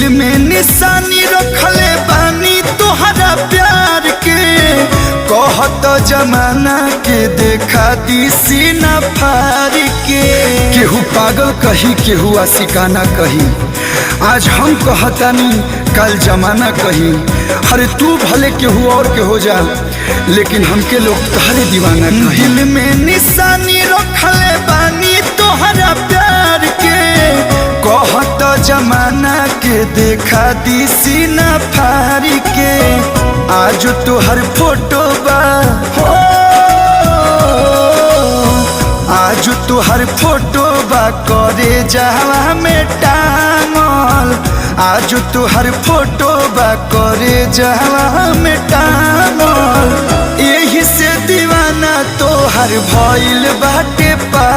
दिल में निशानी रखले बानी तोहरा प्यार के। कहत जमाना के देखा दी सीना फाड़ के। केहू पागल कही केहू आशिकाना कही, आज हम कहतानी कल जमाना कही। अरे तू भले केहू और के हो जा, लेकिन हमके लोग तोहरे दीवाना कही। दिल में निशानी रखले बानी तोहरा प्यार के। कहत जमाना के देखा दी सीना फाड़ के। आज तोहर फोटो बा हो, आज तोहर फोटो बा करे जावा में टांगल। आज तोहर फोटो बा करे जावा में टांगल। यही से दीवाना तोहर भइल बाटे पा।